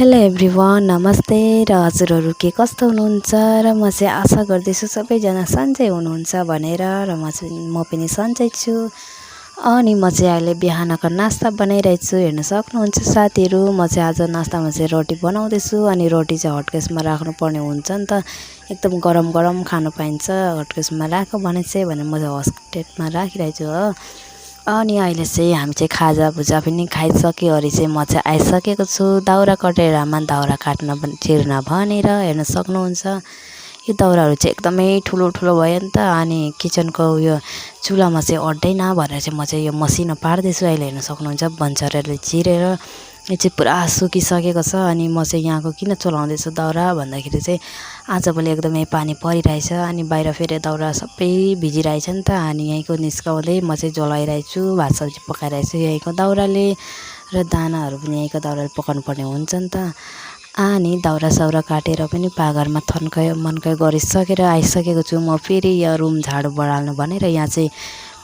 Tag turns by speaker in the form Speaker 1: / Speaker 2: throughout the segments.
Speaker 1: Hello everyone, नमस्ते र हजुरहरू के कस्तो हुनुहुन्छ र म चाहिँ आशा गर्दैछु सबैजना सन्चै हुनुहुन्छ भनेर र म पनि सन्चै छु। अनि म चाहिँ अहिले बिहानको नास्ता बनाइरहेको छु। हेर्न सक्नुहुन्छ साथीहरू, म चाहिँ आज नास्तामा चाहिँ रोटी बनाउँदैछु। अनि रोटी चाहिँ हटकेसमा राख्नुपर्ने हुन्छ नि त, एकदम गरम गरम खानु पाइन्छ। हटकेसमा राख भने चाहिँ म चाहिँ हटकेसमा राखिरहेको छु हो। अनि अहिले चाहिँ हामी चाहिँ खाजाभुजा पनि खाइसक्योवरी चाहिँ म चाहिँ आइसकेको छु दाउरा कटेरामा दाउरा काट्न चिर्न भनेर। हेर्न सक्नुहुन्छ यो दाउराहरू चाहिँ एकदमै ठुलो ठुलो भयो नि त। अनि किचनको उयो चुलामा चाहिँ अट्दैन भनेर चाहिँ म चाहिँ यो मसिनो पार्दैछु। अहिले हेर्न सक्नुहुन्छ बन्चरले चिरेर यो चाहिँ पुरा सुकिसकेको छ। अनि म चाहिँ यहाँको किन चलाउँदैछु दाउरा भन्दाखेरि चाहिँ आजभोलि एकदमै पानी परिरहेछ। अनि बाहिर फेरि दाउरा सबै भिजिरहेछ नि त। अनि यहीँको निस्काउँदै म चाहिँ जलाइरहेको छु, भात सब्जी पकाइरहेको छु यहीँको दाउराले। र दानाहरू पनि यहीँको दाउराले पकाउनु पर्ने हुन्छ नि त। अनि दाउरा साउरा काटेर पनि पाघरमा थन्कायो मनकायो गरिसकेर आइसकेको छु। म फेरि यहाँ रुम झाडु बढाल्नु भनेर यहाँ चाहिँ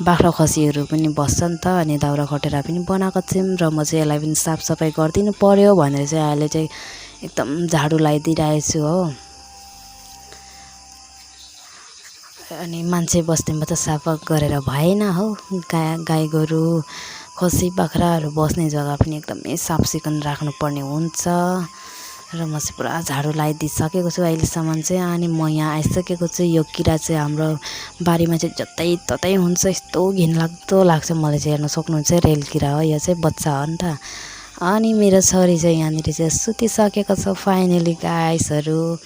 Speaker 1: बाख्रा खसीहरू पनि बस्छ नि त। अनि दाउरा कटेरा पनि बनाएको छौँ र म चाहिँ यसलाई पनि साफसफाइ गरिदिनु पर्यो भनेर चाहिँ अहिले चाहिँ एकदम झाडु लगाइदिइरहेको छु हो। अनि मान्छे बस्नेमा त सफा गरेर भएन हो। गाई गोरु खसी बाख्राहरू बस्ने जग्गा पनि एकदमै साफसिकुन राख्नुपर्ने हुन्छ। र म चाहिँ पुरा झाडु लगाइदिइसकेको छु अहिलेसम्म चाहिँ। अनि म यहाँ आइसकेको छु। यो किरा चाहिँ हाम्रो बारीमा चाहिँ जतै हुन्छ, यस्तो घिनलाग्दो लाग्छ मलाई चाहिँ। हेर्न सक्नुहुन्छ रेल किरा हो, यो चाहिँ बच्चा हो नि त। अनि मेरो छोरी चाहिँ यहाँनिर चाहिँ सुतिसकेको छ फाइनली गाइसहरू।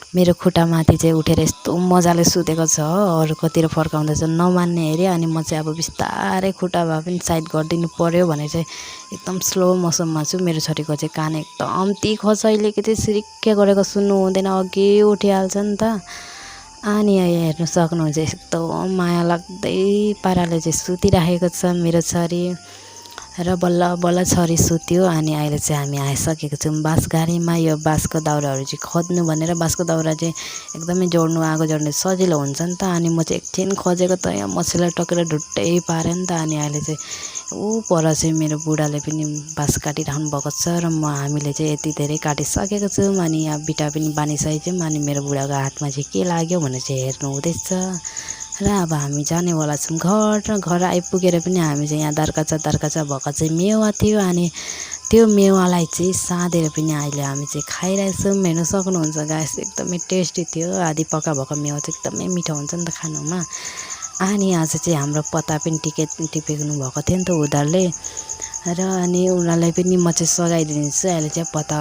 Speaker 1: मेरो खुट्टामाथि चाहिँ उठेर यस्तो मजाले सुतेको छ हो। अरूकोतिर फर्काउँदा चाहिँ नमान्ने अरे। अनि म चाहिँ अब बिस्तारै खुट्टा भए पनि साइड गरिदिनु पर्यो भनेर चाहिँ एकदम स्लो मोसनमा छु। मेरो छोरीको चाहिँ कान एकदम तिखो छ, अहिलेको चाहिँ सिरिक्कै गरेको सुन्नु हुँदैन, अघि उठिहाल्छ नि त। अनि हेर्नु सक्नुहुन्छ यस्तो माया लाग्दै पाराले चाहिँ सुतिराखेको छ मेरो छोरी। र बल्ल बल्ल छोरी सुत्यो। अनि अहिले चाहिँ हामी आइसकेको छौँ बाँसघारीमा। यो बाँसको दाउराहरू चाहिँ खोज्नु भनेर। बाँसको दाउरा चाहिँ एकदमै जोड्नु आगो जोड्नु सजिलो हुन्छ नि त। अनि म चाहिँ एकछिन खोजेको त यहाँ मछीलाई टकेर ढुट्टै पारेँ नि त। अनि अहिले चाहिँ ऊ पर चाहिँ मेरो बुढाले पनि बाँस काटिराख्नु भएको छ र हामीले चाहिँ यति धेरै काटिसकेको छौँ। अनि यहाँ बिटा पनि बानिसकेको छौँ। अनि मेरो बुढाको हातमा चाहिँ के लाग्यो भनेर चाहिँ हेर्नु हुँदैछ। र अब हामी जानेवाला छौँ घर। र घर आइपुगेर पनि हामी चाहिँ यहाँ दर्काचा भएको चाहिँ मेवा थियो। अनि त्यो मेवालाई चाहिँ साँधेर पनि अहिले हामी चाहिँ खाइरहेछौँ। हेर्न सक्नुहुन्छ गाइस, एकदमै टेस्टी थियो। आधी पक्का भएको मेवा चाहिँ एकदमै मिठो हुन्छ नि त खानुमा। अनि आज चाहिँ हाम्रो पत्ता पनि टिपेक्नु भएको थियो नि त उनीहरूले। र अनि उनीहरूलाई पनि म चाहिँ सघाइदिन्छु अहिले चाहिँ पत्ता